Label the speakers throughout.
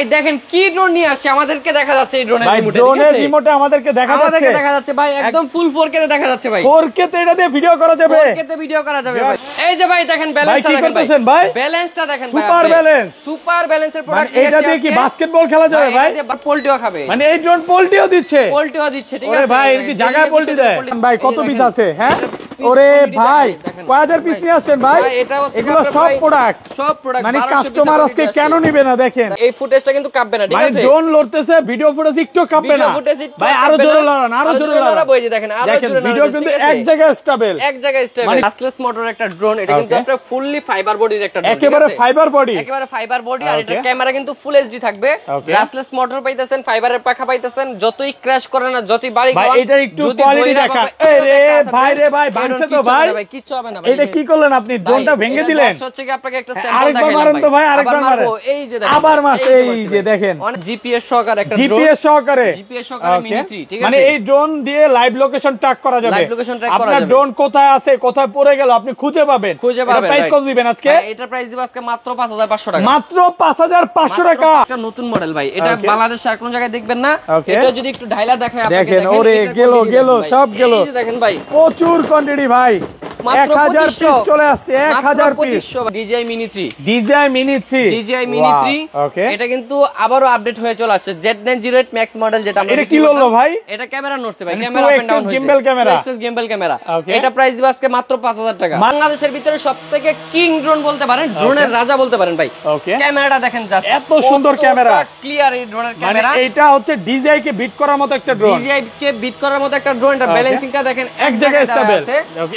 Speaker 1: ভাই দেখেন কি ড্রোন নিয়ে আসছে আমাদেরকে দেখা যাচ্ছে এই ড্রোনের রিমোটে
Speaker 2: ড্রোনের রিমোটে আমাদেরকে দেখা
Speaker 1: যাচ্ছে ভাই একদম ফুল 4K তে দেখা যাচ্ছে ভাই
Speaker 2: 4K তে এটা দিয়ে ভিডিও করা যাবে
Speaker 1: 4K তে ভিডিও করা যাবে ভাই এই যে ভাই দেখেন ব্যালেন্সটা দেখেন ভাই ব্যালেন্সটা দেখেন ভাই সুপার ব্যালেন্সের প্রোডাক্ট
Speaker 2: এটা দিয়ে কি বাস্কেটবল খেলা যাবে ভাই
Speaker 1: এটা দিয়ে পোল্টিও খাবে
Speaker 2: মানে এই ড্রোন পোল্টিও দিচ্ছে
Speaker 1: ঠিক আছে
Speaker 2: ভাই এর কি জায়গায় পোল্টি দেয় ভাই কত পিস আছে হ্যাঁ ওরে ভাই কয় হাজার পিস নিয়ে আসছেন ভাই এগুলো সব প্রোডাক্ট মানে কাস্টমার আজকে কেন নিবে না দেখেন
Speaker 1: এই ফুটেজটা কিন্তু কাঁপবে না ঠিক আছে
Speaker 2: মানে ড্রোন লড়তেছে ভিডিও ফুটেজ একটু কাঁপবে না ভাই আরো জোরে লড়ান আরো জোরে লড়ান
Speaker 1: বই যে দেখেন আরো জোরে
Speaker 2: ভিডিও কিন্তু এক জায়গায় স্টেবল
Speaker 1: লাসলেস মোটর একটা ড্রোন এটা কিন্তু একটা ফুললি ফাইবার বডির একটা ড্রোন
Speaker 2: একেবারে ফাইবার বডি
Speaker 1: আর এটা ক্যামেরা কিন্তু ফুল এইচডি থাকবে লাসলেস মোটর পাইতেছেন ফাইবারের পাখা পাইতেছেন যতই ক্র্যাশ করে না যতই বাড়ি
Speaker 2: ভাই এটা একটু কোয়ালিটি দেখান এই রে ভাই ভাঙছে তো ভাই
Speaker 1: কিচ্ছু হবে না ভাই
Speaker 2: এটা কি করলেন আপনি ড্রোনটা ভেঙে দিলেন
Speaker 1: হচ্ছে কি আপনাকে একটা স্যাম্পল দেখাই
Speaker 2: আরেকবার মারেন তো ভাই আরেকবার মারেন এই যে দেখেন আবার মারছে এই যে দেখেন
Speaker 1: অনেক জিপিএস সহকারে একটা ড্রোন
Speaker 2: জিপিএস সহকারে
Speaker 1: মিনি 3 ঠিক আছে
Speaker 2: মানে এই ড্রোন দিয়ে লাইভ লোকেশন ট্র্যাক করা যাবে আপনার ড্রোন কোথায় আছে কোথায় পড়ে গেল আপনি খুঁজে পাবেন প্রাইস কত দিবেন আজকে
Speaker 1: এটা প্রাইস দিব আজকে মাত্র 5500 টাকা
Speaker 2: মাত্র 5500 টাকা
Speaker 1: একটা নতুন মডেল ভাই এটা বাংলাদেশে আর কোন জায়গায় দেখবেন না এটা যদি একটু ঢাইলা দেখায় আপনাকে
Speaker 2: দেখেন ওরে গেল সব গেল
Speaker 1: এই যে দেখেন ভাই
Speaker 2: প্রচুর কোয়ান্টিটি ভাই 1000 পিস চলে আসছে 1000 পিস
Speaker 1: DJI Mini 3 এটা কিন্তু আবারো আপডেট হয়ে চলে আসছে Z908 Max মডেল যেটা আমরা
Speaker 2: এটা কি হলো ভাই
Speaker 1: এটা ক্যামেরা নড়ছে ভাই ক্যামেরা আপ এন্ড ডাউন হইছে গিম্বল ক্যামেরা এটা প্রাইস দিব আজকে মাত্র 5000 টাকা বাংলাদেশের ভিতরে সবথেকে কিং ড্রোন বলতে পারেন ড্রোনের রাজা বলতে পারেন ভাই ক্যামেরাটা দেখেন জাস্ট
Speaker 2: এত সুন্দর ক্যামেরা
Speaker 1: ক্লিয়ার এই ড্রোনের ক্যামেরা
Speaker 2: মানে এটা হচ্ছে DJI কে বিট করার মতো একটা ড্রোন
Speaker 1: এটা ব্যালেন্সিংটা দেখেন
Speaker 2: এক জায়গায় স্টেবল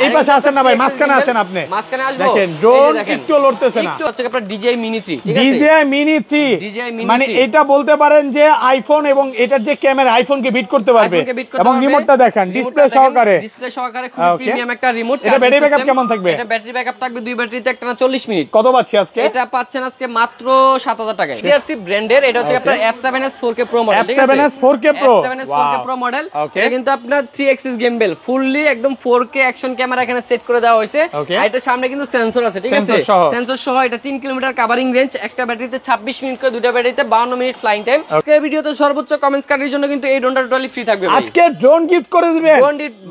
Speaker 2: এই পাশে আসেন না ভাই মাঝখানে আছেন আপনি
Speaker 1: মাঝখানে আসবো
Speaker 2: দেখেন ড্রোন একটু লড়তেছে না
Speaker 1: একটু হচ্ছে আপনার DJI Mini 3 ঠিক আছে
Speaker 2: DJI Mini 3 মানে এটা বলতে পারেন যে আইফোন এবং এটার যে ক্যামেরা আইফোন কে বিট করতে পারবে এবং রিমোটটা দেখেন ডিসপ্লে সহকারে খুব
Speaker 1: প্রিমিয়াম একটা রিমোট
Speaker 2: এটা ব্যাটারি ব্যাকআপ কেমন থাকবে
Speaker 1: এটা ব্যাটারি ব্যাকআপ থাকবে দুই ব্যাটারিতে একটা 40 মিনিট
Speaker 2: কত পাচ্ছি আজকে
Speaker 1: এটা পাচ্ছেন আজকে মাত্র 7000 টাকায় CRC ব্র্যান্ডের এটা হচ্ছে আপনার F7s 4K Pro মডেল ঠিক আছে
Speaker 2: F7s 4K Pro
Speaker 1: F7s 4K Pro model এটা কিন্তু আপনার 3 axis gimbal ফুললি একদম 4K অ্যাকশন ক্যামেরা এখানে সেট করে দেওয়া হয়েছে আর এটা সামনে কিন্তু সেন্সর আছে ঠিক আছে সেন্সর সহ এটা 3 কিলোমিটার কভারিং রেঞ্জ একটা ব্যাটারিতে 26 মিনিট করে দুটো ব্যাটারিতে 52 মিনিট ফ্লাইং টাইম আজকের ভিডিওতে সর্বোচ্চ কমেন্টস কার্ডের জন্য কিন্তু এই ড্রোনটা টোটালি ফ্রি থাকবে ভাই
Speaker 2: আজকে ড্রোন গিফট করে দিবেন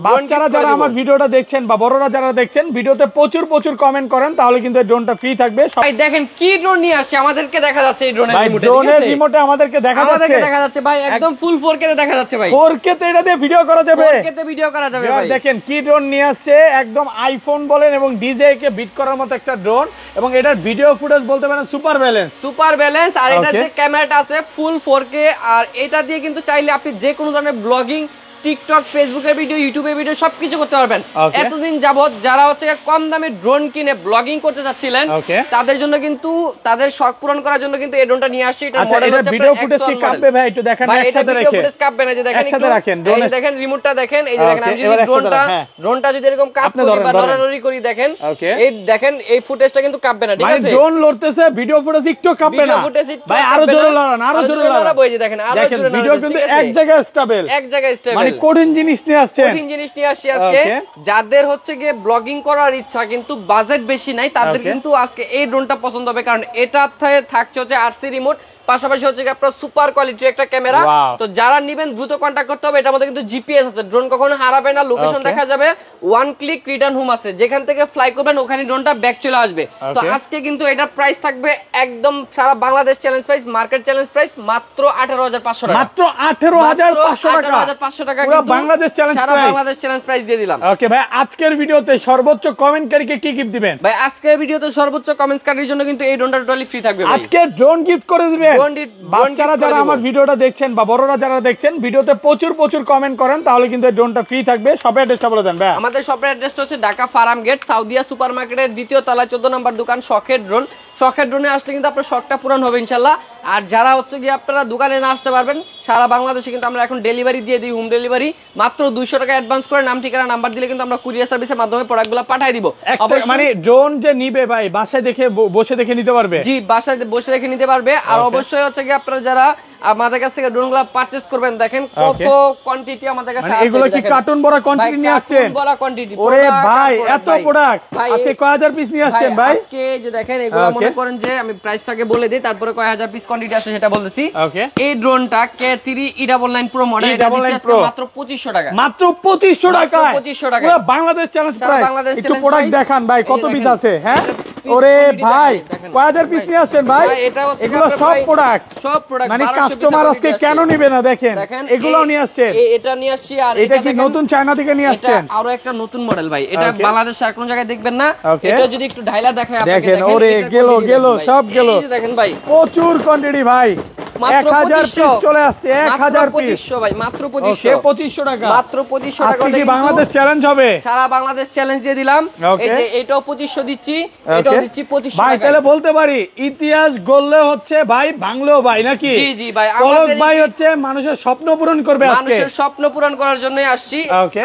Speaker 2: বাচ্চারা যারা আমার ভিডিওটা দেখছেন বা বড়রা যারা দেখছেন ভিডিওতে প্রচুর কমেন্ট করেন তাহলে কিন্তু এই ড্রোনটা ফ্রি থাকবে
Speaker 1: ভাই দেখেন কি ড্রোন নিয়ে আসছে আমাদেরকে দেখা যাচ্ছে এই ড্রোনের রিমোটে
Speaker 2: ড্রোনের রিমোটে আমাদেরকে দেখা
Speaker 1: যাচ্ছে ভাই একদম ফুল 4K তে দেখা যাচ্ছে ভাই
Speaker 2: 4K তে এটা দিয়ে ভিডিও করা যাবে
Speaker 1: 4K তে ভিডিও করা যাবে ভাই
Speaker 2: দেখেন কি ড্রোন নিয়ে আসছে একদম আইফোন বলেন এবং DJI কে বিট করার মতো একটা ড্রোন এবং এটার ভিডিও ফুটেজ বলতে পারেন সুপার ব্যালেন্স
Speaker 1: আর এটার যে ক্যামেরাটা আছে ফুল 4K আর এটা দিয়ে কিন্তু চাইলে আপনি যে কোনো ধরনের ব্লগিং টিকটক ফেসবুকের ভিডিও ইউটিউবের ভিডিও সবকিছু করতে পারবেন এতদিন যাবত যারা হচ্ছে কম দামে ড্রোন কিনে ব্লগিং করতে চাচ্ছিলেন তাদের জন্য কিন্তু তাদের শখ পূরণ করার জন্য কিন্তু এই ড্রোনটা নিয়ে আসছে এটা মডেল হচ্ছে
Speaker 2: ভিডিও ফুটেজ কি কাঁপবে ভাই একটু দেখেন একসাথে
Speaker 1: রাখেন ভিডিও ফুটেজ কাঁপবে না যে দেখেন একটু এই দেখেন রিমোটটা দেখেন এই যে দেখেন আমি যদি ড্রোনটা যদি এরকম কাঁপতে বা নড়ানড়ি করি দেখেন এই দেখেন এই ফুটেজটা কিন্তু কাঁপবে না ঠিক আছে
Speaker 2: মানে ড্রোন লড়তেছে ভিডিও ফুটেজ একটু কাঁপবে না ভাই আরো জোরে লড়ান আরো জোরে লড়ান
Speaker 1: বই যে দেখেন আরো জোরে
Speaker 2: ভিডিও কিন্তু এক জায়গায় স্টেবল মানে কঠিন জিনিস নিয়ে আসছি
Speaker 1: আজকে যাদের হচ্ছে গিয়ে ব্লগিং করার ইচ্ছা কিন্তু বাজেট বেশি নাই তাদের কিন্তু আজকে এই ড্রোনটা পছন্দ হবে কারণ এটাতে থাকছে হচ্ছে RC রিমোট পাশাপাশি হচ্ছে আপনার সুপার কোয়ালিটির একটা ক্যামেরা তো যারা নেবেন দ্রুত কন্টাক্ট করতে হবে এটার মধ্যে কিন্তু জিপিএস আছে ড্রোন কখনো হারাবে না লোকেশন দেখা যাবে ওয়ান ক্লিক রিটার্ন হোম আছে যেখান থেকে ফ্লাই করবেন ওখানে ড্রোনটা ব্যাক চলে আসবে তো আজকে কিন্তু এটার প্রাইস থাকবে একদম সারা Bangladesh challenge price market challenge price মাত্র 18500 টাকা
Speaker 2: মাত্র 18500 টাকা পুরো বাংলাদেশ চ্যালেঞ্জ
Speaker 1: সারা বাংলাদেশ চ্যালেঞ্জ প্রাইস দিয়ে দিলাম
Speaker 2: ওকে ভাই আজকের ভিডিওতে সর্বোচ্চ কমেন্টকারীকে কি গিফট দিবেন
Speaker 1: ভাই আজকের ভিডিওতে সর্বোচ্চ কমেন্টস কার্ডের জন্য কিন্তু এই ড্রোনটা টোটালি ফ্রি থাকবে ভাই
Speaker 2: আজকে ড্রোন গিফট করে দিবেন বাচ্চারা যারা আমার ভিডিওটা দেখছেন বা বড়রা যারা দেখছেন ভিডিওতে প্রচুর কমেন্ট করেন তাহলে কিন্তু এই ড্রোনটা ফ্রি থাকবে শপের অ্যাড্রেসটা বলে দেন ভাই
Speaker 1: আমাদের শপের অ্যাড্রেসটা হচ্ছে ঢাকা ফার্ম গেট সাউদিয়া সুপারমার্কেটের দ্বিতীয় তলায় 14 নম্বর দোকান শখের ড্রোনে আসলে কিন্তু আপনার শখটা পূরণ হবে ইনশাআল্লাহ আর যারা হচ্ছে কি আপনারা দোকানে না আসতে পারবেন সারা বাংলাদেশে কিন্তু আমরা এখন ডেলিভারি দিয়ে দিই হোম ডেলিভারি মাত্র 200 টাকা অ্যাডভান্স করে নাম ঠিকানা নাম্বার দিলে কিন্তু আমরা কুরিয়ার সার্ভিসের মাধ্যমে প্রোডাক্টগুলো পাঠিয়ে দিব
Speaker 2: মানে ড্রোন যে নিবে ভাই বাসায় দেখে বসে দেখে নিতে পারবে
Speaker 1: জি বাসায় বসে দেখে নিতে পারবে আর অবশ্যই হচ্ছে কি আপনারা যারা আমাদের কাছ থেকে ড্রোনগুলো পারচেজ করবেন দেখেন কত কোয়ান্টিটি আমাদের কাছে আছে
Speaker 2: এগুলো কি কার্টুন বড় কোয়ান্টিটি নিয়ে আসছেন
Speaker 1: কার্টুন বড় কোয়ান্টিটি
Speaker 2: ওরে ভাই এত প্রোডাক্ট আজকে কয় হাজার পিস নিয়ে আসছেন ভাই
Speaker 1: আজকে যে দেখেন এগুলো মনে করেন যে আমি প্রাইসটাকে বলে দেই তারপরে কয় হাজার পিস কোয়ান্টিটি আছে সেটা বলতেছি। এই ড্রোনটা K3 E99 Pro মডেল, এটা দিচ্ছি আজকে মাত্র 2500 টাকা।
Speaker 2: মাত্র 2500 টাকা,
Speaker 1: 2500 টাকা
Speaker 2: পুরো বাংলাদেশ চ্যালেঞ্জ প্রাইস। একটু প্রোডাক্ট দেখান ভাই, কত পিস আছে? হ্যাঁ, ওরে ভাই কয় হাজার পিস নিয়ে আসছেন ভাই? এগুলো সব প্রোডাক্ট, মানে কাস্টমার আজকে কেন নিবে না দেখেন, এগুলো নিয়ে আসছেন।
Speaker 1: এটা নিয়ে আসছি। আর
Speaker 2: এটা কি নতুন চায়না থেকে নিয়ে আসছেন?
Speaker 1: আরো একটা নতুন মডেল ভাই, এটা বাংলাদেশ আর কোন জায়গায় দেখবেন না। এটা যদি একটু ঢাইলা দেখায় আপনাকে,
Speaker 2: দেখেন ওরে গেল সব গেল।
Speaker 1: দেখেন ভাই
Speaker 2: প্রচুর কোয়ান্টিটি ভাই, 1000 পিস চলে আসছে, 1000 পিস
Speaker 1: ভাই, মাত্র 2500
Speaker 2: টাকা,
Speaker 1: মাত্র 2500 টাকা।
Speaker 2: আজকে কি বাংলাদেশ চ্যালেঞ্জ হবে?
Speaker 1: সারা বাংলাদেশ চ্যালেঞ্জ দিয়ে দিলাম। এই যে এটাও 2500 দিচ্ছি, এটাও দিচ্ছি 2500 টাকা
Speaker 2: ভাই। তাহলে বলতে পারি ইতিহাস গড়লে হচ্ছে ভাই, ভাঙলেও ভাই নাকি?
Speaker 1: জি জি ভাই,
Speaker 2: আমাদের ভাই হচ্ছে মানুষের স্বপ্ন পূরণ করবে আজকে,
Speaker 1: মানুষের স্বপ্ন পূরণ করার জন্যই আসছি।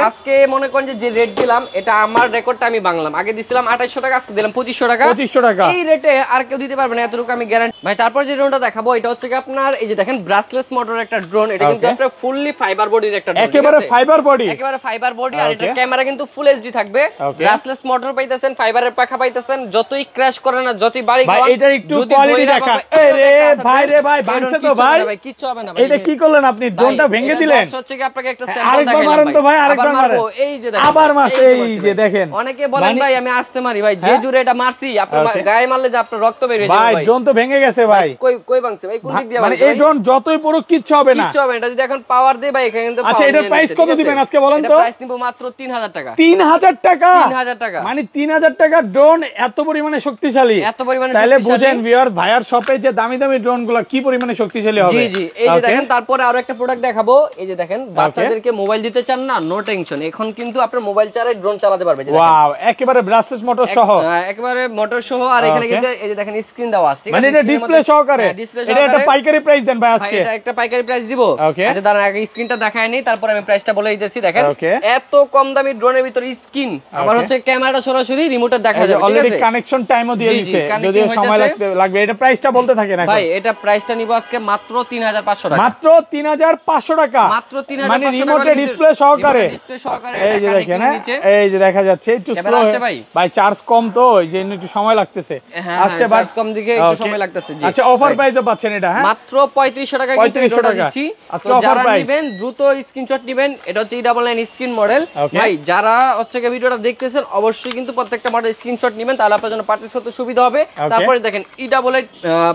Speaker 1: আজকে মনে করেন যে রেট দিলাম, এটা আমার রেকর্ডটা আমি ভাঙলাম। আগে দিছিলাম 2800 টাকা, আজকে দিলাম 2500 টাকা।
Speaker 2: 2500 টাকা
Speaker 1: এই রেটে আর কেউ দিতে পারবে না, এতটুকু আমি গ্যারান্টি ভাই। তারপর যে ড্রোনটা দেখাবো, এটা হচ্ছে কি আপনার এই যে দেখেন ব্রাসলেস মোটর একটা ড্রোন। এটা কিন্তু আপনার ফুললি ফাইবার বডির একটা ড্রোন,
Speaker 2: একেবারে ফাইবার বডি,
Speaker 1: একেবারে ফাইবার বডি। আর এটা ক্যামেরা কিন্তু ফুল এইচডি থাকবে। ব্রাসলেস মোটর পাইতেছেন, ফাইবারের পাখা পাইতেছেন। যতই ক্র্যাশ করে না, যতই বাড়ি
Speaker 2: ভাই, এটা একটু কোয়ালিটি দেখান। এই রে ভাই রে ভাই, ভাঙছে তো ভাই,
Speaker 1: কিচ্ছু হবে না ভাই।
Speaker 2: এটা কি করলেন আপনি? ড্রোনটা ভেঙে দিলেন।
Speaker 1: হচ্ছে কি আপনাকে একটা স্যাম্পল দেখাইলাম
Speaker 2: আরেকবার মারেন তো ভাই, আরেকবার মারেন।
Speaker 1: এই যে দেখেন,
Speaker 2: আবার মারছে, এই যে দেখেন।
Speaker 1: অনেকে বলেন ভাই আমি আসতে মারি, ভাই যে জুরে এটা মারছি আপনার গায়ে মারলে যে আপনার রক্ত বের হয়ে যাবে
Speaker 2: ভাই। ড্রোন তো ভেঙে গেছে ভাই।
Speaker 1: কই ভাঙছে ভাই? কোন দিক দিয়ে
Speaker 2: মানে এই ড্রোন যতই পুরো কিচ্ছু হবে না,
Speaker 1: কিচ্ছু হবে না। এটা যদি এখন পাওয়ার দেই ভাই, এখানে কিন্তু
Speaker 2: আচ্ছা এটার প্রাইস কত দিবেন আজকে বলেন তো?
Speaker 1: প্রাইস নিব মাত্র 3000 টাকা।
Speaker 2: 3000 টাকা,
Speaker 1: 3000 টাকা,
Speaker 2: মানে 3000 টাকা ড্রোন এত পরিমাণে শক্তিশালী,
Speaker 1: এত পরিমাণে
Speaker 2: তাহলে বুঝেন ভিউয়ার্স, ভাইয়ার শপে যে দামি দামি ড্রোনগুলো কি পরিমাণে শক্তিশালী হবে।
Speaker 1: জি জি, এই যে দেখেন। তারপরে আরো একটা প্রোডাক্ট দেখাবো। এই যে দেখেন, বাচ্চাদেরকে মোবাইল দিতে চান না, নো টেনশন, এখন কিন্তু আপনি মোবাইল চালায় ড্রোন চালাতে পারবে।
Speaker 2: ওয়াও, একেবারে ব্রাসলেস মোটর সহ,
Speaker 1: একেবারে মোটর সহ। আর এখানে কিন্তু এই যে দেখেন স্ক্রিন দেওয়া আছে, ঠিক আছে?
Speaker 2: মানে এটা ডিসপ্লে সহকারে। এটা একটা পাইকারি প্রাইস দেন ভাই আজকে?
Speaker 1: এটা একটা পাইকারি প্রাইস দিব। আচ্ছা দাঁড়ান, আগে স্ক্রিনটা দেখায় নেই, তারপর আমি প্রাইসটা বলে দিতেছি। দেখেন এত কম দামি ড্রোনের ভিতরে স্ক্রিন, আমার হচ্ছে ক্যামেরাটা সরাসরি রিমোটে দেখা যাবে, ঠিক আছে?
Speaker 2: অলরেডি কানেকশন টাইমও দিয়ে দিয়েছে, যদিও সময় লাগবে। এটা প্রাইসটা বলতে থাকেন এখন
Speaker 1: ভাই। এটা প্রাইসটা নিব আজকে মাত্র 3500 টাকা,
Speaker 2: মাত্র 3500 টাকা,
Speaker 1: মাত্র 3500
Speaker 2: মানে রিমোটে ডিসপ্লে সহকারে।
Speaker 1: ডিসপ্লে সহকারে
Speaker 2: এই যে দেখেন, এই যে দেখা যাচ্ছে একটু স্লো ভাই, চার্জ কম তো এই যে একটু সময় লাগতেছে আসছে,
Speaker 1: চার্জ কম দিকে একটু সময় লাগতেছে। জি
Speaker 2: আচ্ছা, অফার প্রাইসে পাচ্ছেন এটা? হ্যাঁ,
Speaker 1: মাত্র 3500 টাকা কিন্তু এটা দিচ্ছি আজকে অফার প্রাইস। নেবেন দ্রুত স্ক্রিনশট নেবেন। এটা হচ্ছে E99 স্ক্রিন মডেল। ভাই যারা হচ্ছে ভিডিওটা দেখতেছেন অবশ্যই কিন্তু প্রত্যেকটা মডেল স্ক্রিনশট নেবেন, তাহলে আপনার জন্য পারচেজ করতে সুবিধা হবে। তারপরে দেখেন E88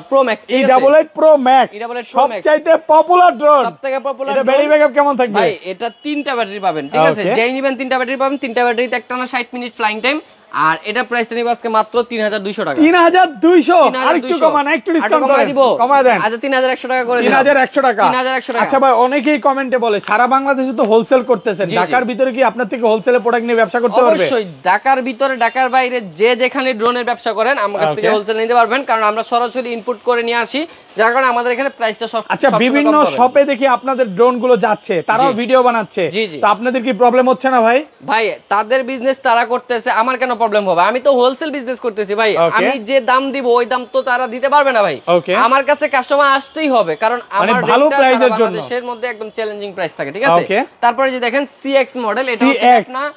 Speaker 1: Pro Max,
Speaker 2: E88 Pro Max সবচাইতে পপুলার ড্রোন,
Speaker 1: সবথেকে পপুলার।
Speaker 2: এটা ব্যাটারি ব্যাকআপ কেমন থাকবে
Speaker 1: ভাই? এটা 3টা ব্যাটারি পাবেন, ঠিক আছে? যেই নিবেন 3টা ব্যাটারি পাবেন। 3টা ব্যাটারিতে একটানা 60 মিনিট ফ্লাইং টাইম। আর এটা প্রাইসটা নিব আজকে মাত্র 3200 টাকা।
Speaker 2: 3200, আর একটু কমান, একটু ডিসকাউন্ট করে দিব, কমায় দেন।
Speaker 1: আচ্ছা 3100 টাকা করে দিন।
Speaker 2: 3100 টাকা,
Speaker 1: 3100 টাকা।
Speaker 2: আচ্ছা ভাই, অনেকেই কমেন্টে বলে সারা বাংলাদেশে তো হোলসেল করতেছেন, ঢাকার ভিতরে কি আপনার থেকে হোলসেলে প্রোডাক্ট নিয়ে ব্যবসা করতে পারবে?
Speaker 1: অবশ্যই, ঢাকার ভিতরে ঢাকার বাইরে যে যেখানে ড্রোনের ব্যবসা করেন আমার কাছ থেকে হোলসেল নিতে পারবেন, কারণ আমরা সরাসরি ইনপুট করে নিয়ে আসি, যার কারণে আমাদের এখানে প্রাইসটা সব।
Speaker 2: আচ্ছা, বিভিন্ন শপে দেখি আপনাদের ড্রোন গুলো যাচ্ছে, তারাও ভিডিও বানাচ্ছে, তো আপনাদের কি প্রবলেম হচ্ছে না ভাই?
Speaker 1: ভাই তাদের বিজনেস তারা করতেছে, আমার কেন প্রবলেম হবে? আমি তো হোলসেল বিজনেস করতেছি ভাই। আমি যে দাম দিব ওই দাম তো তারা দিতে পারবে না ভাই। আমার কাছে কাস্টমার আসতেই হবে, কারণ আমার
Speaker 2: ভালো প্রাইসের জন্য
Speaker 1: বাংলাদেশের মধ্যে একদম চ্যালেঞ্জিং প্রাইস থাকে, ঠিক আছে? তারপরে যে দেখেন CX মডেল, এটা হচ্ছে আপনার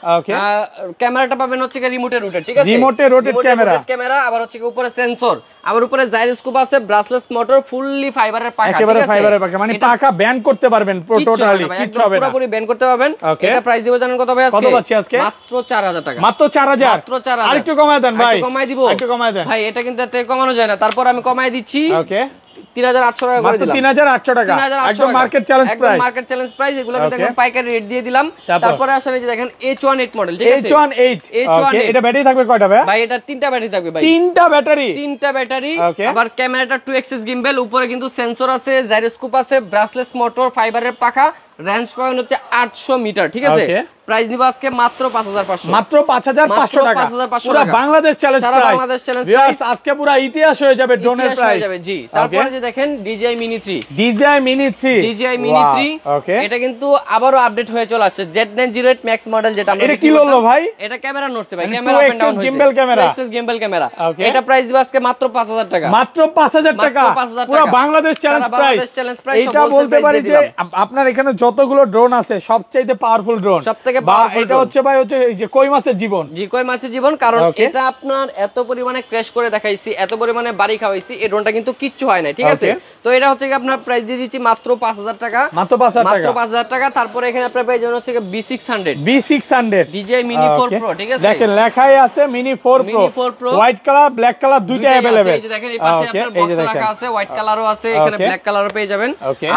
Speaker 1: ক্যামেরাটা পাবেন হচ্ছে রিমোটে রোটেট, ঠিক আছে?
Speaker 2: রিমোটে রোটেট ক্যামেরা,
Speaker 1: আবার হচ্ছে উপরে সেন্সর, আবার উপরে জাইরোস্কোপ আছে, ব্রাসলেস মোটর, ফুললি ফাইবারের পাখা,
Speaker 2: একেবারে ফাইবারের পাখা, মানে পাখা ব্যান্ড করতে পারবেন টোটালি, কিচ্ছু হবে না,
Speaker 1: পুরোপুরি ব্যান্ড করতে পারবেন। এটা প্রাইস দিব জানেন কত ভাই আজকে?
Speaker 2: কত পাচ্ছি আজকে?
Speaker 1: মাত্র 4000 টাকা।
Speaker 2: মাত্র 4000,
Speaker 1: মাত্র 4000।
Speaker 2: আরেকটু কমায় দেন ভাই,
Speaker 1: কমায় দিব,
Speaker 2: একটু কমায় দেন
Speaker 1: ভাই। এটা কিন্তু এত কমানো যায় না, তারপর আমি কমায় দিচ্ছি।
Speaker 2: ওকে,
Speaker 1: 3800 টাকা করে দিলাম।
Speaker 2: 3800 টাকা, একদম মার্কেট চ্যালেঞ্জ প্রাইস,
Speaker 1: একদম মার্কেট চ্যালেঞ্জ প্রাইস। এগুলো কিন্তু একদম পাইকারি রেট দিয়ে দিলাম। তারপরে আসেন এই যে দেখেন H18 মডেল, ঠিক আছে?
Speaker 2: H18, ওকে, এটা ব্যাটারি থাকবে কয়টা ভাই?
Speaker 1: ভাই এটা 3টা ব্যাটারি থাকবে ভাই।
Speaker 2: 3টা ব্যাটারি,
Speaker 1: 3টা ব্যাটারি। আবার ক্যামেরাটা 2 এক্সিস গিম্বল, উপরে কিন্তু সেন্সর আছে, জাইরোস্কোপ আছে, ব্রাসলেস মোটর, ফাইবারের পাখা, রেঞ্জ পয়েন্ট হচ্ছে 800 মিটার, ঠিক আছে? প্রাইস নিব আজকে মাত্র 5500,
Speaker 2: মাত্র 5500 টাকা, পুরো বাংলাদেশ চ্যালেঞ্জ প্রাইস, সারা বাংলাদেশ চ্যালেঞ্জ প্রাইস। আজকে পুরো ইতিহাস হয়ে যাবে ড্রোনের প্রাইস,
Speaker 1: জি। তারপরে যে দেখেন DJI Mini 3,
Speaker 2: DJI Mini 3,
Speaker 1: ওকে, এটা কিন্তু আবারো আপডেট হয়ে চলে আসছে, Z908 Max মডেল, যেটা আমরা।
Speaker 2: এটা কি হলো ভাই?
Speaker 1: এটা ক্যামেরা নড়ছে ভাই, ক্যামেরা আপ এন্ড ডাউন হইছে,
Speaker 2: gimbal camera,
Speaker 1: access gimbal camera. এটা প্রাইস দিব আজকে মাত্র 5000 টাকা,
Speaker 2: মাত্র 5000 টাকা, পুরো বাংলাদেশ চ্যালেঞ্জ প্রাইস। এটা বলতে পারি যে আপনার এখানে যতগুলো ড্রোন আছে সবচেয়ে পাওয়ারফুল ড্রোন, সবথেকে পাওয়ারফুল। এটা হচ্ছে ভাই হচ্ছে এই যে কই মাছের জীবন,
Speaker 1: জি কই মাছের জীবন, কারণ এটা আপনার এত পরিমাণে ক্র্যাশ করে দেখাইছি, এত পরিমাণে বাড়ি খাওয়াইছি, এই ড্রোনটা কিন্তু কিচ্ছু হয় না, ঠিক আছে। তো এটা হচ্ছে আপনার প্রাইস দিয়ে দিচ্ছি মাত্র 5000 টাকা,
Speaker 2: মাত্র
Speaker 1: 5000 টাকা। তারপরে এখানে আপনার পেয়ে যাবেন হচ্ছে B600 DJI Mini 4 Pro, ঠিক আছে।
Speaker 2: দেখেন লেখাই আছে Mini 4 Pro, white colour black colour দুইটা अवेलेबल।
Speaker 1: এই যে দেখেন এই পাশে আপনার বক্স রাখা আছে, হোয়াইট কালারও আছে, এখানে ব্ল্যাক কালারও পেয়ে যাবেন।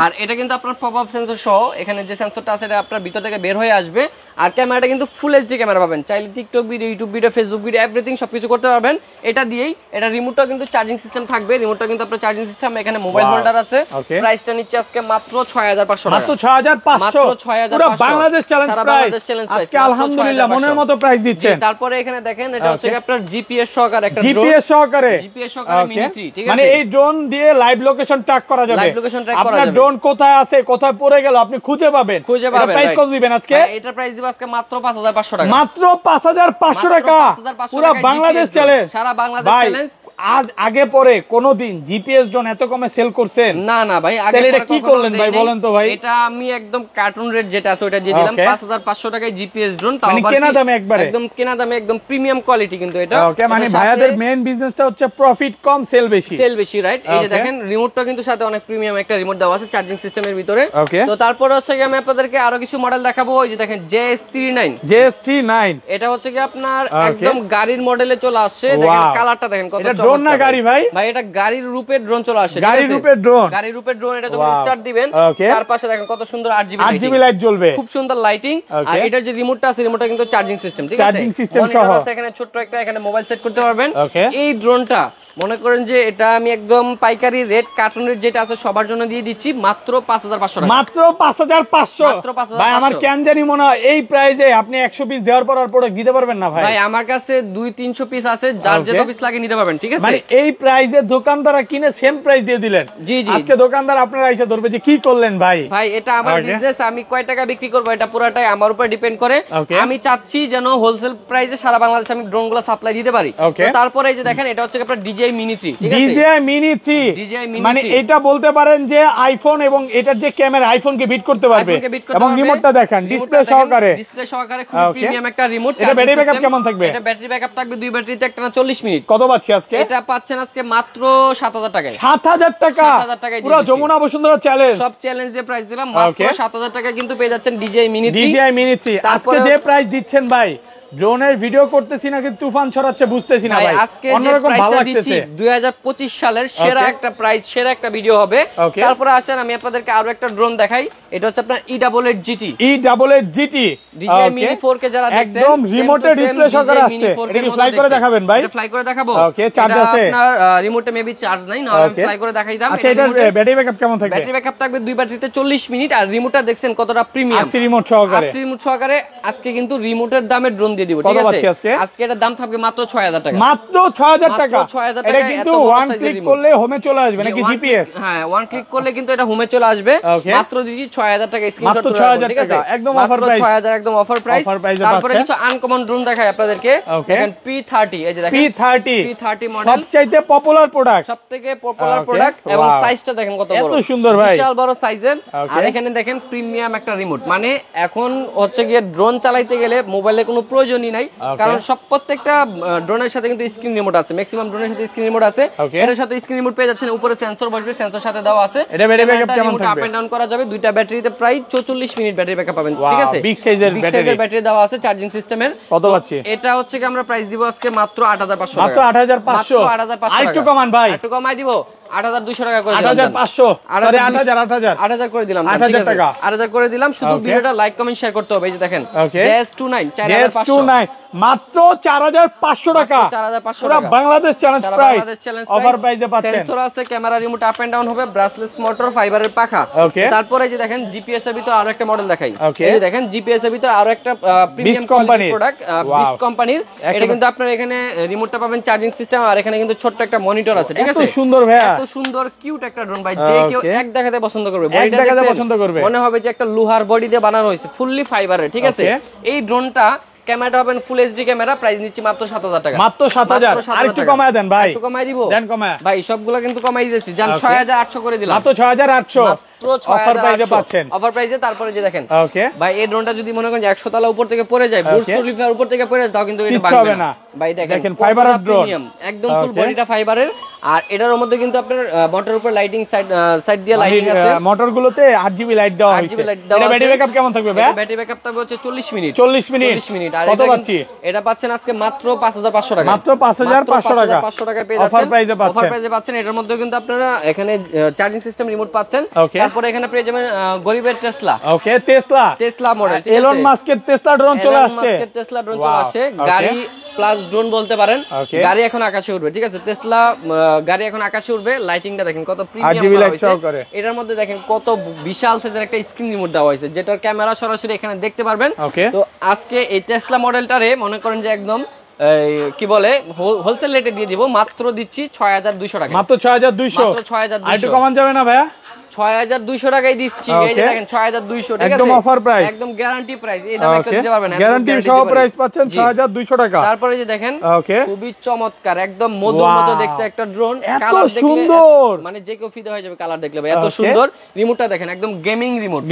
Speaker 1: আর এটা কিন্তু আপনার পপ আপ সেন্সর সহ, এখানে যে সেন্সরটা আছে এটা আপনার ভিতর থেকে বের হয়ে আসবে। আর ক্যামেরাটা কিন্তু ফুল এইচডি ক্যামেরা পাবেন, চাইলে TikTok video, YouTube video, Facebook video everything সবকিছু করতে পারবেন এটা দিয়েই। এটা রিমোটটাও কিন্তু চার্জিং সিস্টেম থাকবে, রিমোটটা কিন্তু আপনার চার্জিং সিস্টেম, এখানে মোবাইল হোল্ডার আছে। প্রাইসটা নিচ্ছে আজকে মাত্র 6500 টাকা,
Speaker 2: মাত্র 6500, পুরো বাংলাদেশ চ্যালেঞ্জ প্রাইস আজকে আলহামদুলিল্লাহ মনের মতো প্রাইস দিচ্ছেন।
Speaker 1: তারপরে এখানে দেখেন এটা হচ্ছে আপনার জিপিএস সহকারে একটা ড্রোন,
Speaker 2: জিপিএস সহকারে
Speaker 1: মিনি 3, ঠিক আছে।
Speaker 2: মানে এই ড্রোন দিয়ে লাইভ লোকেশন ট্র্যাক করা যাবে,
Speaker 1: লাইভ লোকেশন ট্র্যাক করা যাবে,
Speaker 2: আপনার ড্রোন কোথায় আছে কোথায় পড়ে গেল আপনি খুঁজে পাবেন। এটা প্রাইস কত দিবেন আজকে?
Speaker 1: এটা প্রাইস দিব আজকে মাত্র 5500 টাকা,
Speaker 2: মাত্র 5500 টাকা, পুরো বাংলাদেশ চ্যালেঞ্জ,
Speaker 1: সারা বাংলাদেশ চ্যালেঞ্জ।
Speaker 2: আজ আগে পরে কোনদিন জিপিএস ড্রোন এত কমে সেল করছেন?
Speaker 1: না না ভাই, আগে
Speaker 2: এটা কি করলেন ভাই বলেন তো ভাই?
Speaker 1: এটা আমি একদম কার্টুন রেট যেটা আছে ওটা দিয়ে দিলাম 5500 টাকায় জিপিএস ড্রোন, তাও
Speaker 2: মানে কেনা দামে একবারে,
Speaker 1: একদম কেনা দামে, একদম প্রিমিয়াম কোয়ালিটি কিন্তু এটা।
Speaker 2: ওকে, মানে ভাইয়াদের মেইন বিজনেসটা হচ্ছে প্রফিট কম সেল বেশি,
Speaker 1: রাইট। এই যে দেখেন রিমোটটা কিন্তু সাথে অনেক প্রিমিয়াম একটা রিমোট দেওয়া আছে চার্জিং সিস্টেমের ভিতরে। তো তারপর হচ্ছে কি আমি আপনাদেরকে আরো কিছু মডেল দেখাবো। ওই যে দেখেন JS39, এটা হচ্ছে কি আপনার একদম গাড়ির মডেলে চলে আসছে। দেখেন কালারটা দেখেন কত চমৎকার।
Speaker 2: এটা ড্রোন না গাড়ি ভাই?
Speaker 1: ভাই এটা গাড়ির রূপে ড্রোন চলে আসে,
Speaker 2: গাড়ির রূপে ড্রোন।
Speaker 1: এটা যখন স্টার্ট দিবেন চারপাশে দেখেন কত সুন্দর RGB
Speaker 2: লাইট জ্বলবে,
Speaker 1: খুব সুন্দর লাইটিং। আর এটার যে রিমোটটা আছে রিমোটটা কিন্তু চার্জিং সিস্টেম, ঠিক আছে,
Speaker 2: চার্জিং সিস্টেম সহ
Speaker 1: এখানে ছোট্ট একটা এখানে মোবাইল সেট করতে পারবেন। এই ড্রোনটা মনে করেন যে এটা আমি একদম পাইকারি রেট কার্টুন রেট যেটা আছে সবার জন্য দিয়ে দিচ্ছি মাত্র 5500 টাকা,
Speaker 2: মাত্র 5500। ভাই আমার কেন জানি মনে হয় এই প্রাইসে আপনি 100 পিস দেওয়ার পর আর প্রোডাক্ট দিতে পারবেন না ভাই।
Speaker 1: ভাই আমার কাছে 200-300 পিস আছে, যার যত পিস লাগে নিতে পারবেন, ঠিক আছে।
Speaker 2: মানে এই প্রাইসে দোকানদাররা কিনে সেম প্রাইস দিয়ে দিলেন।
Speaker 1: জি জি,
Speaker 2: আজকে দোকানদার আপনারা এসে ধরবে যে কি করলেন ভাই।
Speaker 1: ভাই এটা আমার বিজনেস, আমি কয় টাকা বিক্রি করব এটা পুরোটাই আমার উপর ডিপেন্ড করে। আমি চাচ্ছি যেন হোলসেল প্রাইসে সারা বাংলাদেশে আমি ড্রোনগুলো সাপ্লাই দিতে পারি। তারপরে এই যে দেখেন এটা হচ্ছে আপনার DJI Mini 3, ঠিক আছে,
Speaker 2: DJI Mini 3, মানে এটা বলতে পারেন যে আইফোন এবং এটার যে ক্যামেরা আইফোনকে বিট করতে পারবে। এবং রিমোটটা দেখেন ডিসপ্লে সহকারে খুব প্রিমিয়াম একটা রিমোট। এটা ব্যাটারি ব্যাকআপ কেমন থাকবে?
Speaker 1: এটা ব্যাটারি ব্যাকআপ থাকবে 2 ব্যাটারিতে একটা না 40 মিনিট।
Speaker 2: কত পাচ্ছি আজকে?
Speaker 1: এটা পাচ্ছেন আজকে মাত্র 7000 টাকায়।
Speaker 2: 7000 টাকা, পুরো যমুনা বসুন্ধরা চ্যালেঞ্জ,
Speaker 1: সব চ্যালেঞ্জ দিয়ে প্রাইস দিলাম মাত্র 7000 টাকা, কিন্তু পেয়ে যাচ্ছেন DJI Mini 3।
Speaker 2: আজকে যে প্রাইস দিচ্ছেন ভাই, ড্রোনের ভিডিও করতেছি না কিন্তু তুফান ছড়াচ্ছে বুঝতেছি না ভাই।
Speaker 1: আজকে যে প্রাইসটা দিচ্ছি 2025 সালের সেরা একটা প্রাইস, সেরা একটা ভিডিও হবে। তারপরে আসেন আমি আপনাদেরকে আরো একটা ড্রোন দেখাই। এটা হচ্ছে আপনার E88 GT DJI Mini 4 কে যারা দেখছেন
Speaker 2: একদম রিমোটে ডিসপ্লে সহকারে আসছে। এটা কি ফ্লাই করে দেখাবেন ভাই?
Speaker 1: এটা ফ্লাই করে দেখাবো।
Speaker 2: ওকে, চার্জ আছে
Speaker 1: আপনার রিমোটে মেবি চার্জ নাই, না আমি ফ্লাই করে দেখাই দাম।
Speaker 2: আচ্ছা, এটা ব্যাটারি ব্যাকআপ কেমন থাকবে?
Speaker 1: ব্যাটারি ব্যাকআপ থাকবে 2 ব্যাটারিতে 40 মিনিট। আর রিমোটটা দেখছেন কতটা প্রিমিয়াম,
Speaker 2: RC রিমোট সহকারে।
Speaker 1: আজকে কিন্তু রিমোটের দামে ড্রোন দিয়ে দিব, ঠিক আছে। আজকে এটার দাম থাকবে মাত্র 6000 টাকা,
Speaker 2: মাত্র 6000 টাকা। এটা কিন্তু ওয়ান ক্লিক করলে হোমে চলে আসবে নাকি জিপিএস?
Speaker 1: হ্যাঁ, ওয়ান ক্লিক করলে কিন্তু এটা হোমে চলে আসবে। মাত্র দিচ্ছি 6000 টাকা, স্ক্রিনশট
Speaker 2: মাত্র 6000 টাকা, একদম অফার প্রাইস,
Speaker 1: 6000 একদম অফার প্রাইস। তারপরে কিছু আনকমন ড্রোন দেখাই আপনাদেরকে। দেখেন P30, এই যে দেখেন P30 মডেল,
Speaker 2: সবচাইতে পপুলার প্রোডাক্ট,
Speaker 1: সবথেকে পপুলার প্রোডাক্ট। এবং সাইজটা দেখেন কত বড়,
Speaker 2: এত সুন্দর ভাই,
Speaker 1: বিশাল বড় সাইজের। আর এখানে দেখেন প্রিমিয়াম একটা রিমোট। মানে এখন হচ্ছে গিয়ে ড্রোন চালাইতে গেলে মোবাইলে কোনো প্রয়োজনই নাই, কারণ সব প্রত্যেকটা ড্রোনের সাথে কিন্তু স্ক্রিন রিমোট আছে, ম্যাক্সিমাম ড্রোনের সাথে স্ক্রিন রিমোট আছে। এর সাথে স্ক্রিন রিমোট পেয়ে যাচ্ছেন, উপরে সেন্সর বসবে, সেন্সর সাথে দেওয়া আছে।
Speaker 2: এটা ব্যাটারি ব্যাকআপ কেমন থাকবে?
Speaker 1: আপ এন্ড ডাউন করা যাবে, দুইটা ব্যাটারিতে প্রায় 44 মিনিট ব্যাটারি ব্যাকআপ পাবেন, ঠিক আছে।
Speaker 2: বিগ সাইজের
Speaker 1: ব্যাটারি দেওয়া আছে চার্জিং সিস্টেমের।
Speaker 2: কত পাচ্ছি?
Speaker 1: এটা হচ্ছে কি আমরা প্রাইস দিব আজকে মাত্র 8500 টাকা,
Speaker 2: মাত্র 8500। আর একটু কমান ভাই,
Speaker 1: একটু কমাই দিব, 8200 টাকা করে দিলাম,
Speaker 2: 8500 8000
Speaker 1: করে দিলাম,
Speaker 2: 8000 টাকা
Speaker 1: 8000 করে দিলাম। শুধু ভিডিওটা লাইক কমেন্ট শেয়ার করতে হবে। এই যে দেখেন JS29 4500,
Speaker 2: মাত্র 4500 টাকা,
Speaker 1: 4500
Speaker 2: পুরো
Speaker 1: টাকা
Speaker 2: বাংলাদেশ চ্যালেঞ্জ প্রাইস, অফার প্রাইসে পাচ্ছেন।
Speaker 1: সেন্সর আছে, camera remote up and down হবে, ব্রাসলেস মোটর, ফাইবারের পাখা। তারপরে এই যে দেখেন জিপিএস এর ভিতর আরো একটা মডেল দেখাই। এই যে দেখেন জিপিএস এর ভিতর আরো একটা প্রিমিয়াম কোয়ালিটির প্রোডাক্ট, বিস কোম্পানির। এটা কিন্তু আপনার এখানে রিমোটটা পাবেন, চার্জিং সিস্টেম, আর এখানে কিন্তু ছোট্ট একটা মনিটর আছে, ঠিক আছে।
Speaker 2: এত সুন্দর ভাই,
Speaker 1: এত সুন্দর কিউট একটা ড্রোন ভাই, যে কেউ এক দেখাতে পছন্দ করবে। বডিটা দেখতে মনে হবে যে একটা লোহার বডি দিয়ে বানানো হয়েছে, ফুললি ফাইবারের, ঠিক আছে। এই ড্রোনটা ক্যামেরাটা পাবেন ফুল এইচডি ক্যামেরা, প্রাইস নিচ্ছি মাত্র 7000 টাকা,
Speaker 2: মাত্র 7000। আর একটু কমায় দেন ভাই,
Speaker 1: একটু কমাই দিব,
Speaker 2: দেন কমায়
Speaker 1: ভাই, সবগুলো কিন্তু কমাই দিয়েছি, জান 6800 করে দিলাম,
Speaker 2: মাত্র 6800।
Speaker 1: মাত্র 6800 অফার প্রাইসে। তারপরে যে দেখেন
Speaker 2: ওকে
Speaker 1: ভাই এই ড্রোনটা যদি মনে করেন যে 100 তলা উপর থেকে পড়ে যায়, বুর্জ খলিফার উপর থেকে পড়ে যায়, তাও কিন্তু এটা ভাঙবে না ভাই। দেখেন ফাইবারের ড্রোন, একদম ফুল বডিটা ফাইবারের। আর এটার মধ্যে কিন্তু আপনার মোটর উপর লাইটিং সাইড দিয়ে লাইটিং আছে,
Speaker 2: মোটর গুলোতে 8GB লাইট দেওয়া হয়েছে। এটা ব্যাটারি ব্যাকআপ কেমন থাকবে ভাই?
Speaker 1: ব্যাটারি ব্যাকআপ থাকবে হচ্ছে 40 মিনিট।
Speaker 2: 40 মিনিট।
Speaker 1: আর
Speaker 2: কত পাচ্ছি?
Speaker 1: এটা পাচ্ছেন আজকে মাত্র 5500 টাকা।
Speaker 2: মাত্র 5500 টাকা।
Speaker 1: 500 টাকা পেয়ে যাচ্ছেন,
Speaker 2: অফার প্রাইসে পাচ্ছেন।
Speaker 1: অফার প্রাইসে পাচ্ছেন। এটার মধ্যে কিন্তু আপনারা এখানে চার্জিং সিস্টেম রিমোট পাচ্ছেন। তারপরে এখানে পেয়ে যাবেন গরিবের টেসলা।
Speaker 2: ওকে, টেসলা মডেল, এলন মাস্কের টেসলা ড্রোন চলে আসছে।
Speaker 1: টেসলা ড্রোন চলে আসছে, গাড়ি প্লাস ড্রোন বলতে পারেন। গাড়ি এখন আকাশে উঠবে, ঠিক আছে? টেসলা গাড়ি এখন আকাশে উঠবে। লাইটিংটা দেখেন কত প্রিমিয়াম করা হয়েছে। এটার মধ্যে দেখেন কত বিশাল সাইজের একটা স্ক্রিন রিমোট দেওয়া হয়েছে, যেটার ক্যামেরা সরাসরি এখানে দেখতে পারবেন। তো আজকে এই টেসলা মডেলটারে মনে করেন যে একদম কি বলে হোলসেল রেটে দিয়ে দিব, মাত্র দিচ্ছি 6200 টাকা।
Speaker 2: মাত্র 6200।
Speaker 1: মাত্র 6200।
Speaker 2: আর একটু কমান যাবে না ভাইয়া?
Speaker 1: 6200 টাকায় দিচ্ছি। এই যে দেখেন 6200, ঠিক আছে?
Speaker 2: একদম অফার প্রাইস,
Speaker 1: একদম গ্যারান্টি প্রাইস। এই দামে কেউ দিতে পারবে না,
Speaker 2: গ্যারান্টি সহ প্রাইস পাচ্ছেন 6200 টাকা।
Speaker 1: তারপরে যে দেখেন খুবই চমৎকার একদম মধুর মতো দেখতে একটা ড্রোন,
Speaker 2: এত সুন্দর,
Speaker 1: মানে যে কেউ ফিদা হয়ে যাবে কালার দেখলে ভাই, এত সুন্দর। রিমোটটা দেখেন একদম গেমিং রিমোট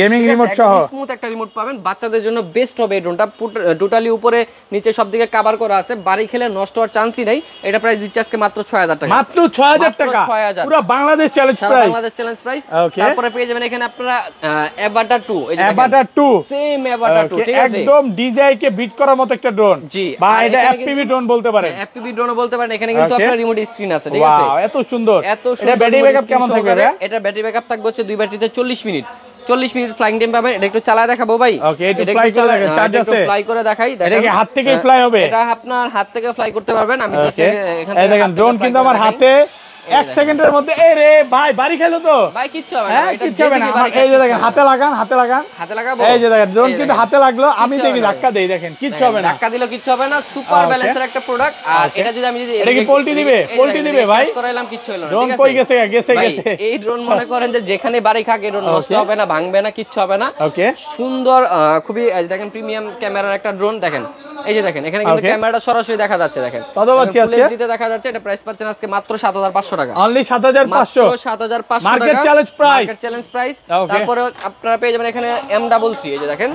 Speaker 2: সহ
Speaker 1: স্মুথ একটা রিমোট পাবেন। বাচ্চাদের জন্য বেস্ট হবে এই ড্রোনটা। টোটালি উপরে নিচে সব দিকে কভার করা আছে, বাড়ি খেলে নষ্ট হওয়ার চান্সই নাই। এটা প্রাইস দিচ্ছে আজকে মাত্র 6000 টাকা।
Speaker 2: মাত্র 6000 টাকা, পুরো Bangladesh challenge price,
Speaker 1: Bangladesh challenge price. তারপরে পেয়ে যাবেন এখানে আপনারা অ্যাভাটার 2, এই যে
Speaker 2: অ্যাভাটার 2,
Speaker 1: সেম অ্যাভাটার 2, ঠিক আছে?
Speaker 2: একদম ডিজাই কে বিট করার মতো একটা ড্রোন।
Speaker 1: জি,
Speaker 2: বা এটা এফপিভি ড্রোন বলতে পারেন।
Speaker 1: এফপিভি ড্রোনও বলতে পারেন। এখানে কিন্তু আপনার রিমোট স্ক্রিন আছে, ঠিক আছে?
Speaker 2: ওয়াও, এত সুন্দর।
Speaker 1: এত সুন্দর।
Speaker 2: এটা ব্যাটারি ব্যাকআপ কেমন থাকবে ভাই?
Speaker 1: এটা ব্যাটারি ব্যাকআপ থাকবে হচ্ছে দুই ব্যাটারিতে 40 মিনিট। 40 মিনিট ফ্লাইং টাইম পাবেন। এটা একটু চালায় দেখাবো ভাই।
Speaker 2: ওকে, একটু ফ্লাই করে দেখেন, চার্জ আছে।
Speaker 1: ফ্লাই করে দেখাই।
Speaker 2: এটা কি হাত থেকেই ফ্লাই হবে?
Speaker 1: এটা আপনার হাত থেকে ফ্লাই করতে পারবেন। আমি জাস্ট এখান থেকে
Speaker 2: দেখেন ড্রোন কিন্তু আমার হাতে 1 সেকেন্ডের মধ্যে। এই রে ভাই, বাড়ি খেলো তো
Speaker 1: ভাই, কিচ্ছু হবে না, এটা
Speaker 2: কিচ্ছু হবে না। এই যে দেখেন হাতে লাগান, হাতে লাগাবো। এই যে দেখেন ড্রোন কিন্তু হাতে লাগলো, আমি দেখি ধাক্কা দেই, দেখেন কিচ্ছু হবে না।
Speaker 1: ধাক্কা দিলেও কিচ্ছু হবে না। সুপার ব্যালেন্সের একটা প্রোডাক্ট। আর এটা যদি আমি
Speaker 2: এটা কি পোল্টি দিবে ভাই?
Speaker 1: করাইলাম, কিচ্ছু হলো না।
Speaker 2: ড্রোন কই গেছে?
Speaker 1: এই ড্রোন মনে করেন যে যেখানে বাড়ি খাক, এই ড্রোন নষ্ট হবে না, ভাঙবে না, কিচ্ছু হবে না।
Speaker 2: ওকে,
Speaker 1: সুন্দর খুবই দেখেন প্রিমিয়াম ক্যামেরার একটা ড্রোন। দেখেন এই যে দেখেন এখানে কিন্তু ক্যামেরাটা সরাসরি দেখা যাচ্ছে। দেখেন
Speaker 2: কত পাচ্ছি আজকে?
Speaker 1: দেখা যাচ্ছে। এটা প্রাইস পাচ্ছেন আজকে মাত্র 7500 টাকা।
Speaker 2: অনলি 7500।
Speaker 1: 7500 টাকা
Speaker 2: market challenge price,
Speaker 1: market challenge price. তারপরে আপনারা পেয়ে যাবেন এখানে M33, এই যে দেখেন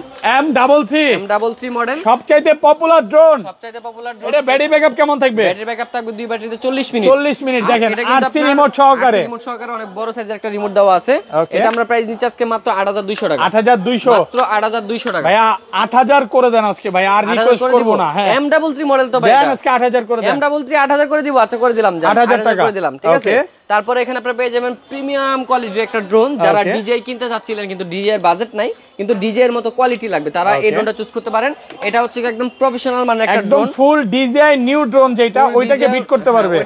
Speaker 1: M33 মডেল,
Speaker 2: সবচাইতে পপুলার ড্রোন।
Speaker 1: এটা
Speaker 2: ব্যাটারি ব্যাকআপ কেমন থাকবে?
Speaker 1: ব্যাটারি ব্যাকআপ থাকবে দুই ব্যাটারিতে 40 মিনিট।
Speaker 2: 40 মিনিট। দেখেন আরসি রিমোট সহকারে,
Speaker 1: অনেক বড় সাইজের একটা রিমোট দেওয়া আছে। এটা আমরা প্রাইস নিচ্ছি আজকে মাত্র 8200 টাকা।
Speaker 2: 8200,
Speaker 1: মাত্র 8200 টাকা।
Speaker 2: ভাই 8000 করে দেন আজকে ভাই, আর রিকোয়েস্ট করব না। হ্যাঁ,
Speaker 1: M33 মডেল তো ভাই,
Speaker 2: দেন আজকে 8000 করে দেন।
Speaker 1: M33 8000 করে দিব। আচ্ছা, করে দিলাম,
Speaker 2: 8000 টাকা
Speaker 1: করে দিলাম, ঠিক আছে? তারপরে এখানে আপনারা পেয়ে যাবেন প্রিমিয়াম কোয়ালিটির একটা ড্রোন। যারা ডিজে কিনতে চাচ্ছিলেন কিন্তু ডিজে এর বাজেট নাই, কিন্তু ডিজে এর মতো কোয়ালিটি লাগবে, তারা এই ড্রোনটা চুজ করতে পারেন। এটা হচ্ছে একদম প্রফেশনাল মানের একটা ড্রোন,
Speaker 2: একদম ফুল ডিজে নিউ ড্রোন, যেটা ওইটাকে বিট করতে পারবে।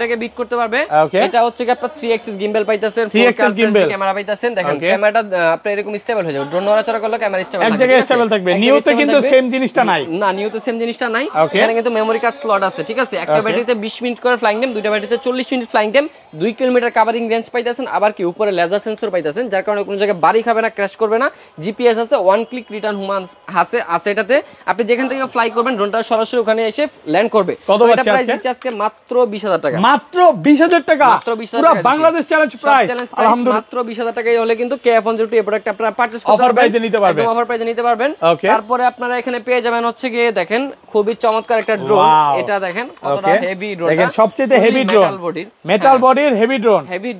Speaker 1: এটা হচ্ছে আপনারা 3 অ্যাক্সিস গিম্বল পাইতেছেন,
Speaker 2: 4 অ্যাক্সিস গিম্বল
Speaker 1: ক্যামেরা পাইতেছেন। দেখেন ক্যামেরাটা আপনার এরকম স্টেবল হয়ে যাবে, ড্রোন নড়াচড়া করলে ক্যামেরা স্টেবল থাকবে,
Speaker 2: এক জায়গায় স্টেবল থাকবে। নিউতে কিন্তু সেম জিনিসটা নাই।
Speaker 1: না, নিউতে সেম জিনিসটা নাই। এখানে কিন্তু মেমরি কার্ড স্লট আছে, ঠিক আছে? একটা ব্যাটারিতে 20 মিনিট করে ফ্লাইং টাইম, দুইটা ব্যাটারিতে 40 minute flying time, 2 kilometre covering range পাইতেছেন। আবার কি উপরে লেজার সেন্সর পাইতেছেন, যার কারণে কোনো জায়গায় বাড়ি খাবে না, ক্র্যাশ করবে না। জিপিএস আছে, 1 ক্লিক রিটার্ন হুমান আছে এটাতে। আপনি যেখান থেকে ফ্লাই করবেন ড্রোনটা সরাসরি ওখানে এসে ল্যান্ড করবে। এটা প্রাইস দিচ্ছে আজকে মাত্র 20000 টাকা।
Speaker 2: মাত্র 20000 টাকা,
Speaker 1: মাত্র 20000
Speaker 2: পুরো
Speaker 1: টাকা
Speaker 2: বাংলাদেশ চ্যালেঞ্জ প্রাইস।
Speaker 1: আলহামদুলিল্লাহ, মাত্র 20000 টাকায় হলে কিন্তু KF102 এই প্রোডাক্ট আপনারা পারচেজ করতে পারবেন,
Speaker 2: অফার প্রাইসে নিতে পারবেন,
Speaker 1: একদম অফার প্রাইসে নিতে পারবেন। তারপরে আপনারা এখানে পেয়ে যাবেন হচ্ছে গিয়ে দেখেন খুবই চমৎকার একটা ড্রোন। এটা দেখেন কতটা হেভি ড্রোন,
Speaker 2: দেখেন সবচেয়ে হেভি ড্রোন, মেটাল বডির হেভি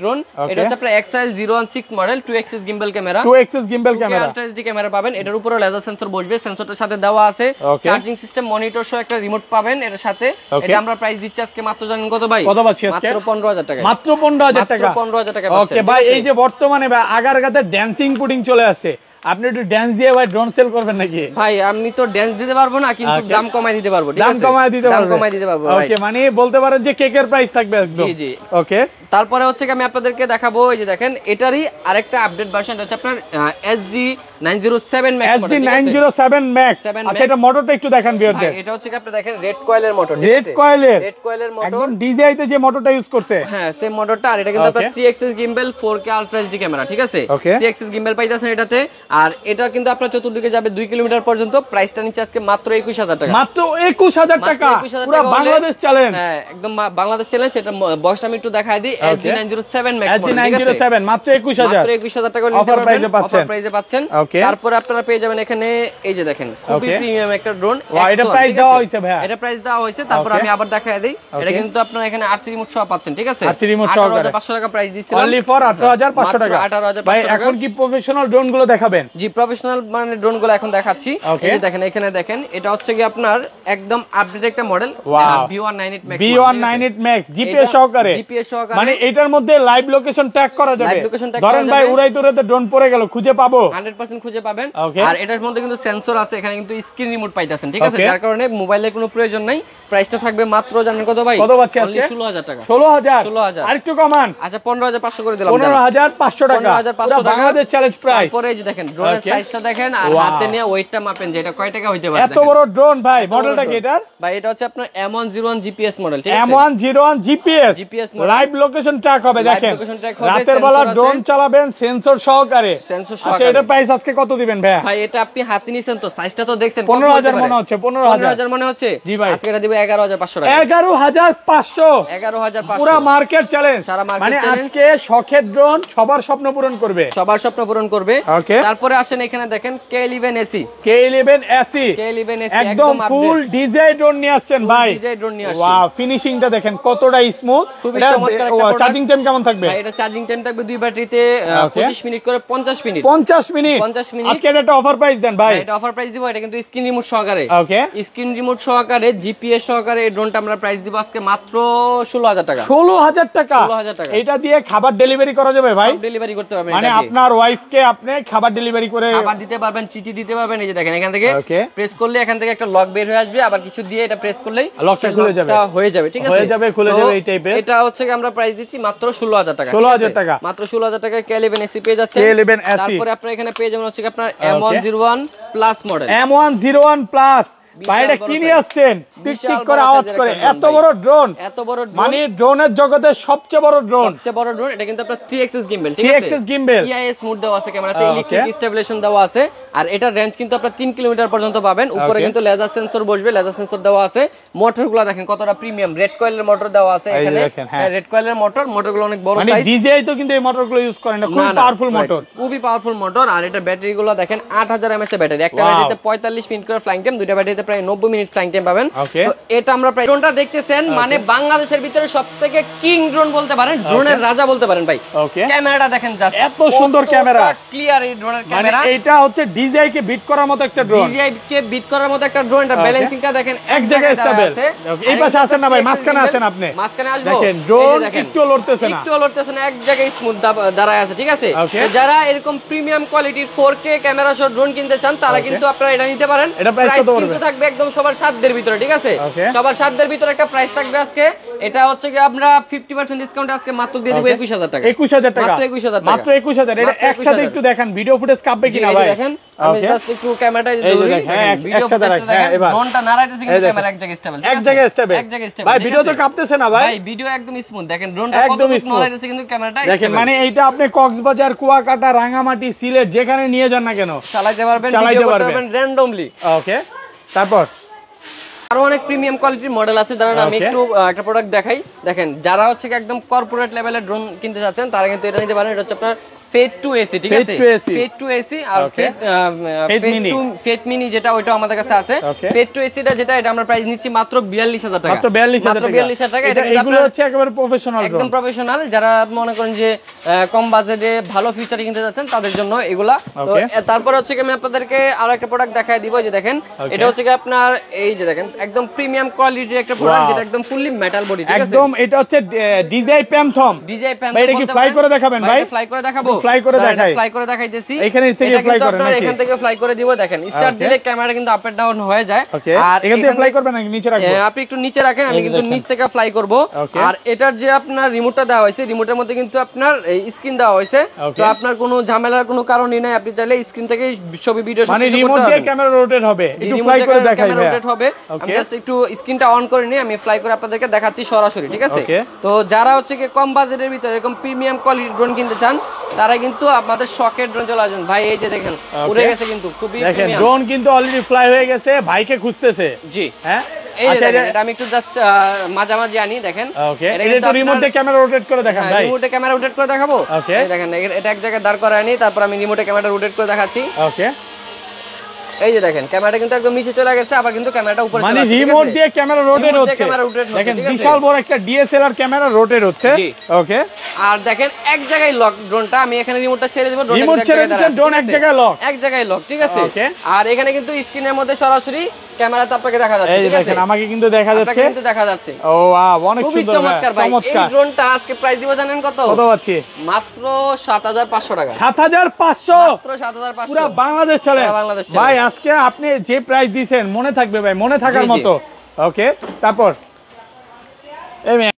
Speaker 2: ড্রোন।
Speaker 1: এটা হচ্ছে আপনার XL 016 model, 2 Axis gimbal camera,
Speaker 2: 2 Axis gimbal camera,
Speaker 1: ultra HD camera পাবেন। এটার উপরে লেজার সেন্সর বসবে, সেন্সরটার সাথে দেওয়া আছে। চার্জিং সিস্টেম, মনিটর সহ একটা রিমোট পাবেন এর সাথে। এটা আমরা প্রাইস দিচ্ছি আজকে মাত্র, জানেন কত ভাই?
Speaker 2: কত পাচ্ছি আজকে?
Speaker 1: মাত্র 15000 টাকা।
Speaker 2: মাত্র 15000 টাকা,
Speaker 1: 15000 টাকা
Speaker 2: পাচ্ছেন। ওকে ভাই, এই যে বর্তমানে ভাই আগারগাতে ড্যান্সিং পুডিং চলে আসছে, আপনি একটু ড্যান্স দিয়ে ভাই ড্রোন সেল করবেন নাকি?
Speaker 1: ভাই আমি তো ড্যান্স দিতে পারবো না, কিন্তু দাম কমাই দিতে পারবো, ঠিক আছে?
Speaker 2: দাম কমাই দিতে পারবো। ওকে, মানে বলতে পারেন যে কেকের প্রাইস থাকবে একদম।
Speaker 1: জি জি,
Speaker 2: ওকে।
Speaker 1: তারপরে হচ্ছে আমি আপনাদেরকে দেখাবো, এই যে দেখেন এটারই আরেকটা আপডেট ভার্সন হচ্ছে আপনার SG907 Max model,
Speaker 2: SG907 Max। আচ্ছা, এটা মোটরটা একটু দেখান ভিউয়ারদের।
Speaker 1: এটা হচ্ছে আপনি দেখেন রেড কয়েলের মোটর,
Speaker 2: রেড কয়েলের
Speaker 1: মোটর,
Speaker 2: একদম ডিজিআই তে যে মোটরটা ইউজ করছে,
Speaker 1: হ্যাঁ সেম মোটরটা। আর এটা কিন্তু আপনার 3 Axis gimbal, 4K ultra HD camera, ঠিক আছে? 3 অ্যাক্সিস গিম্বল পাইতেছেন এটাতে। আর এটা কিন্তু আপনার চতুর্দিকে যাবে 2 কিলোমিটার পর্যন্ত। প্রাইসটা নিচে আজকে মাত্র 21000 টাকা,
Speaker 2: মাত্র 21000 টাকা, পুরো বাংলাদেশ চ্যালেঞ্জ।
Speaker 1: হ্যাঁ একদম বাংলাদেশ চ্যালেঞ্জ। এটা বক্সটা আমি একটু দেখাই দিই, SG907 Max
Speaker 2: SG907 মাত্র 21000
Speaker 1: টাকা
Speaker 2: অফার প্রাইসে পাচ্ছেন,
Speaker 1: অফার প্রাইসে পাচ্ছেন। তারপরে আপনারা পেয়ে যাবেন এখানে এই যে দেখেন খুবই প্রিমিয়াম একটা ড্রোন।
Speaker 2: এটা প্রাইস দেওয়া হয়েছে ভাইয়া,
Speaker 1: এটা প্রাইস দেওয়া হয়েছে। তারপর আমি আবার দেখাই দিই, এটা কিন্তু আপনারা এখানে আরসি রিমোট সহ পাচ্ছেন, ঠিক আছে?
Speaker 2: আরসি রিমোট সহ
Speaker 1: 18500 টাকা প্রাইস দিছিলাম,
Speaker 2: অনলি ফর 18500 টাকা।
Speaker 1: 18500
Speaker 2: ভাই এখন কি প্রফেশনাল ড্রোন গুলো দেখাবেন?
Speaker 1: জি প্রফেশনাল মানে ড্রোন গুলো এখন দেখাচ্ছি। এই যে দেখেন এখানে দেখেন, এটা হচ্ছে কি আপনার একদম আপডেট একটা model V198 Max,
Speaker 2: V198 Max GPS সহকারে, মানে এটার মধ্যে লাইভ লোকেশন ট্র্যাক করা যাবে। ধরেন ভাই উড়াইতে উড়াইতে ড্রোন পড়ে গেল, খুঁজে পাবো
Speaker 1: 100% খুঁজে পাবেন। আর এটার মধ্যে কিন্তু সেন্সর আছে, এখানে কিন্তু স্ক্রিন রিমোট পাইতেছেন, ঠিক আছে? যার কারণে মোবাইলের কোনো প্রয়োজন নাই। প্রাইসটা থাকবে মাত্র জানেন কত ভাই?
Speaker 2: কত পাচ্ছি আজকে?
Speaker 1: 16000 টাকা।
Speaker 2: 16000 আরেকটু কমান।
Speaker 1: আচ্ছা 15500 করে দিলাম।
Speaker 2: 15500 টাকা
Speaker 1: 15500 টাকা
Speaker 2: বাংলাদেশ চ্যালেঞ্জ প্রাইস।
Speaker 1: তারপরে এই যে দেখেন ড্রোনের সাইজটা দেখেন আর হাতে নিয়ে ওয়েটটা মাপেন যে এটা কয় টাকা হইতে পারে।
Speaker 2: এত বড় ড্রোন ভাই, মডেলটা কি এটার?
Speaker 1: ভাই এটা হচ্ছে আপনার M101 GPS মডেল, ঠিক আছে?
Speaker 2: M101 GPS
Speaker 1: model,
Speaker 2: live location track হবে। দেখেন রাতের বেলা ড্রোন চালাবেন সেন্সর সহকারে। আচ্ছা এটা প্রাইস আজকে কত দিবেন ভাই?
Speaker 1: ভাই এটা আপনি হাতে নিছেন তো, সাইজটা তো দেখছেন
Speaker 2: 15000 মনে হচ্ছে।
Speaker 1: 15000 মনে হচ্ছে।
Speaker 2: জি ভাই
Speaker 1: আজকে এটা দিব 11500 টাকা।
Speaker 2: 11500
Speaker 1: 11500
Speaker 2: পুরো মার্কেট চ্যালেঞ্জ। মানে আজকে শখের ড্রোন সবার স্বপ্ন পূরণ করবে,
Speaker 1: সবার স্বপ্ন পূরণ করবে। তারপরে আসেন এখানে দেখেন K11 AC,
Speaker 2: K11 AC একদম ফুল ডিজাই ড্রোন নিয়ে আসছেন ভাই।
Speaker 1: ডিজাই ড্রোন নিয়ে আসছেন।
Speaker 2: ওয়াও ফিনিশিংটা দেখেন কতটা স্মুথ।
Speaker 1: এটা
Speaker 2: চার্জিং টাইম কেমন থাকবে?
Speaker 1: ভাই এটা চার্জিং টাইম থাকবে দুই ব্যাটারিতে 25 মিনিট করে 50 মিনিট।
Speaker 2: 50 মিনিট আজকে এটা অফার প্রাইস দেন ভাই।
Speaker 1: এটা অফার প্রাইস দিব, এটা কিন্তু স্ক্রিন রিমোট সহকারে।
Speaker 2: ওকে
Speaker 1: স্ক্রিন রিমোট সহকারে জিপিএস সহকারে এই ড্রোনটা আমরা প্রাইস দিব আজকে মাত্র 16000 টাকা।
Speaker 2: 16000 টাকা। এটা দিয়ে খাবার ডেলিভারি করা যাবে ভাই?
Speaker 1: ডেলিভারি করতে পারবেন,
Speaker 2: মানে আপনার ওয়াইফকে আপনি খাবার ডেলিভারি করে
Speaker 1: খাবার দিতে পারবেন, চিঠি দিতে পারবেন। এই যে দেখেন এখান থেকে প্রেস করলে এখান থেকে একটা লক বের হয়ে আসবে, আবার কিছু দিয়ে এটা প্রেস করলেই
Speaker 2: লকটা খুলে যাবে,
Speaker 1: হয়ে যাবে, ঠিক আছে?
Speaker 2: হয়ে যাবে, খুলে যাবে এই টাইপের।
Speaker 1: এটা হচ্ছে কি আমরা প্রাইস দিচ্ছি মাত্র 16000 টাকা।
Speaker 2: 16000 টাকা
Speaker 1: মাত্র 16000 টাকা K11 AC পেয়ে যাচ্ছে।
Speaker 2: K11 AC
Speaker 1: তারপরে আপনি এখানে পেয়ে যাবেন হচ্ছে কি আপনার M101 plus model.
Speaker 2: M101 plus ভাই এটা কি নিয়ে আসছেন? টিকটিক করে আওয়াজ করে এত বড় ড্রোন,
Speaker 1: এত বড় ড্রোন
Speaker 2: মানে ড্রোনের জগতের সবচেয়ে বড় ড্রোন।
Speaker 1: সবচেয়ে বড় ড্রোন। এটা কিন্তু আপনার 3 axis gimbal, ঠিক আছে?
Speaker 2: 3 axis gimbal
Speaker 1: EIS মোড দেওয়া আছে ক্যামেরাতে, ইলেকট্রিক স্টেবিলাইজেশন দেওয়া আছে। আর এটার রেঞ্জ কিন্তু আপনার 3 কিলোমিটার পর্যন্ত পাবেন। উপরে কিন্তু লেজার সেন্সর বসবে, লেজার সেন্সর দেওয়া আছে। মোটরগুলো দেখেন কতটা প্রিমিয়াম, রেড কয়েলের মোটর দেওয়া আছে এখানে। রেড কয়েলের মোটরগুলো অনেক বড় সাইজ।
Speaker 2: মানে ডিজেআই তো কিন্তু এই মোটরগুলো ইউজ করে না, খুব পাওয়ারফুল মোটর,
Speaker 1: খুবই পাওয়ারফুল মোটর। আর এটা ব্যাটারিগুলো দেখেন 8000 mAh এর ব্যাটারি। একটা ব্যাটারিতে 45 মিনিট করে ফ্লাইং টাইম, দুইটা ব্যাটারিতে প্রায় 90 মিনিট ফ্লাইং টাইম পাবেন। তো এটা আমরা প্রায় ড্রোনটা দেখতেছেন, মানে বাংলাদেশের ভিতরে সবথেকে কিং ড্রোন বলতে পারেন, ড্রোনের রাজা বলতে পারেন ভাই। ক্যামেরাটা দেখেন জাস্ট
Speaker 2: এত সুন্দর ক্যামেরা,
Speaker 1: ক্লিয়ার এই ড্রোনের ক্যামেরা।
Speaker 2: মানে এটা হচ্ছে ডিজেআই কে বিট করার মতো একটা ড্রোন,
Speaker 1: ডিজেআই কে বিট করার মতো একটা ড্রোন। এটা ব্যালেন্সিংটা দেখেন
Speaker 2: এক জায়গায় স্টেবল। এই পাশে আছেন না ভাই, মাঝখানে আছেন আপনি,
Speaker 1: মাঝখানে আসবো
Speaker 2: দেখেন ড্রোন একটু লড়তেছে না,
Speaker 1: একটু লড়তেছে না, এক জায়গায় স্মুথ দাঁড়ায় আছে, ঠিক আছে? যারা এরকম প্রিমিয়াম কোয়ালিটির 4K ক্যামেরা সহ ড্রোন কিনতে চান তারা কিন্তু আপনারা এটা নিতে পারেন।
Speaker 2: এটা প্রাইস কত পড়বে?
Speaker 1: কিন্তু থাকবে একদম সবার সাধ্যের ভিতরে, ঠিক আছে? সবার সাধ্যের ভিতরে একটা প্রাইস থাকবে আজকে। এটা হচ্ছে কি আমরা 50% ডিসকাউন্ট আজকে মাত্র দিয়ে দেব 21000 টাকা।
Speaker 2: 21000 টাকা,
Speaker 1: মাত্র 21000 টাকা,
Speaker 2: মাত্র 21000। এটা একসাথে একটু দেখেন ভিডিও ফুটেজ কাঁপবে কিনা ভাই।
Speaker 1: দেখেন আমি জাস্ট একটু ক্যামেরাটা ধরি, দেখেন ভিডিও ফুটেজটা দেখেন, ড্রোনটা নাড়াইতেছে কিন্তু ক্যামেরা এক জায়গায় স্টেবল,
Speaker 2: এক জায়গায় স্টেবল, এক জায়গায় স্টেবল ভাই। ভিডিও তো কাঁপতেছে না ভাই,
Speaker 1: ভাই ভিডিও একদম স্মুথ। দেখেন ড্রোনটা কত নাড়াইতেছে কিন্তু ক্যামেরাটা
Speaker 2: দেখেন। মানে এইটা আপনি কক্সবাজার, কুয়াকাটা, রাঙ্গামাটি, সিলেট যেখানে নিয়ে যান না কেন
Speaker 1: চালাতে পারবেন, ভিডিও করতে পারবেন র্যান্ডমলি।
Speaker 2: ওকে তারপর
Speaker 1: আরো অনেক প্রিমিয়াম কোয়ালিটির মডেল আছে। দাঁড়ান আমি একটু একটা প্রোডাক্ট দেখাই। দেখেন যারা হচ্ছে একদম কর্পোরেট লেভেলের ড্রোন কিনতে চাচ্ছেন তারা কিন্তু এটা নিতে পারেন। এটা হচ্ছে আপনার ফেট 2 AC, ঠিক আছে? ফেট 2 AC আর ফেট মিনি যেটা ওইটা আমাদের কাছে আছে। ফেট 2 AC টা যেটা, এটা আমরা প্রাইস নিচ্ছি মাত্র 42000 টাকা।
Speaker 2: মাত্র 42000 টাকা। এটা এগুলো হচ্ছে একেবারে প্রফেশনাল ড্রোন,
Speaker 1: একদম প্রফেশনাল। যারা মনে করেন যে কম বাজেটে ভালো ফিচার কিনতে যাচ্ছেন তাদের জন্য এগুলা। তো তারপর হচ্ছে কি আমি আপনাদেরকে আরো একটা প্রোডাক্ট দেখাই দিব। যে দেখেন এটা হচ্ছে কি আপনার এই যে দেখেন একদম প্রিমিয়াম কোয়ালিটির একটা প্রোডাক্ট, যেটা একদম ফুললি মেটাল বডি, ঠিক আছে?
Speaker 2: একদম এটা হচ্ছে ডিজাই প্যান্থম।
Speaker 1: ডিজাই প্যান্থম
Speaker 2: এটা কি ফ্লাই করে দেখাবেন ভাই?
Speaker 1: ফ্লাই করে দেখাবো,
Speaker 2: ফ্লাই করে দেখাই,
Speaker 1: ফ্লাই করে দেখাইতেছি।
Speaker 2: এখানে থেকে ফ্লাই করেন নাকি?
Speaker 1: এখান থেকে ফ্লাই করে দিব। দেখেন স্টার্ট দিলে ক্যামেরা কিন্তু আপ এন্ড ডাউন হয়ে যায়।
Speaker 2: আর এখান থেকে ফ্লাই করবেন নাকি নিচে রাখবেন?
Speaker 1: আপনি একটু নিচে রাখেন, আমি কিন্তু নিচ থেকে ফ্লাই করব। আর এটার যে আপনার রিমোটটা দেওয়া হয়েছে, রিমোটের মধ্যে কিন্তু আপনার এই স্ক্রিন দেওয়া হয়েছে। তো আপনার কোনো ঝামেলার কোনো কারণই নাই, আপনি চাইলে স্ক্রিন থেকে ছবি ভিডিও সব কিছু করতে পারবেন।
Speaker 2: মানে রিমোট দিয়ে ক্যামেরা রোটেট হবে, একটু ফ্লাই করে দেখাই ভাই। ক্যামেরা রোটেট
Speaker 1: হবে। আমি জাস্ট একটু স্ক্রিনটা অন করে নিয়ে আমি ফ্লাই করে আপনাদেরকে দেখাচ্ছি সরাসরি, ঠিক আছে? তো যারা হচ্ছে কি কম বাজেটের ভিতরে এরকম প্রিমিয়াম কোয়ালিটির ড্রোন কিনতে চান তারা কিন্তু আমাদের শখের ড্রোন চলে আসবেন ভাই। এই যে দেখেন উড়ে গেছে, কিন্তু খুবই
Speaker 2: দেখেন ড্রোন কিন্তু অলরেডি ফ্লাই হয়ে গেছে, ভাইকে খুঁজতেছে।
Speaker 1: জি
Speaker 2: হ্যাঁ,
Speaker 1: এই যে দেখেন, এটা আমি একটু জাস্ট মাঝামাঝি আনি, দেখেন।
Speaker 2: ওকে, এটা একটু রিমোট দিয়ে ক্যামেরা রোটেট করে দেখান ভাই।
Speaker 1: রিমোটে ক্যামেরা রোটেট করে দেখাবো।
Speaker 2: ওকে,
Speaker 1: এই দেখেন এটা এক জায়গায় দাঁড় করায় আনি, তারপর আমি রিমোটে ক্যামেরা রোটেট করে দেখাচ্ছি।
Speaker 2: ওকে,
Speaker 1: এই যে দেখেন ক্যামেরাটা কিন্তু একদম নিচে চলে গেছে, আবার কিন্তু ক্যামেরাটা উপরে চলে
Speaker 2: মানে
Speaker 1: আসছে।
Speaker 2: রিমোট দিয়ে ক্যামেরা রোটেট হচ্ছে, দেখেন বিশাল বড় একটা ডিএসএলআর ক্যামেরা রোটেট হচ্ছে। ওকে,
Speaker 1: আর দেখেন এক জায়গায় লক ড্রোনটা, আমি এখানে রিমোটটা ছেড়ে দেব,
Speaker 2: রিমোট ছেড়ে দিচ্ছেন, ড্রোন এক জায়গায় লক,
Speaker 1: এক জায়গায় লক, ঠিক আছে।
Speaker 2: ওকে,
Speaker 1: আর এখানে কিন্তু স্ক্রিনের মধ্যে সরাসরি ক্যামেরাতে আপনাকে দেখা যাচ্ছে,
Speaker 2: এই যে দেখেন আমাকে কিন্তু দেখা যাচ্ছে,
Speaker 1: কিন্তু দেখা যাচ্ছে।
Speaker 2: ও ওয়াও, অনেক সুন্দর,
Speaker 1: চমৎকার ভাই। এই ড্রোনটা আজকে প্রাইস দিব জানেন কত?
Speaker 2: কত পাচ্ছি?
Speaker 1: মাত্র ৭৫০০ টাকা।
Speaker 2: ৭৫০০?
Speaker 1: মাত্র ৭৫০০।
Speaker 2: পুরো বাংলাদেশ চলে ভাই। আজকে আপনি যে প্রাইস দিয়েছেন মনে থাকবে ভাই, মনে থাকার মতো। ওকে, তারপর এই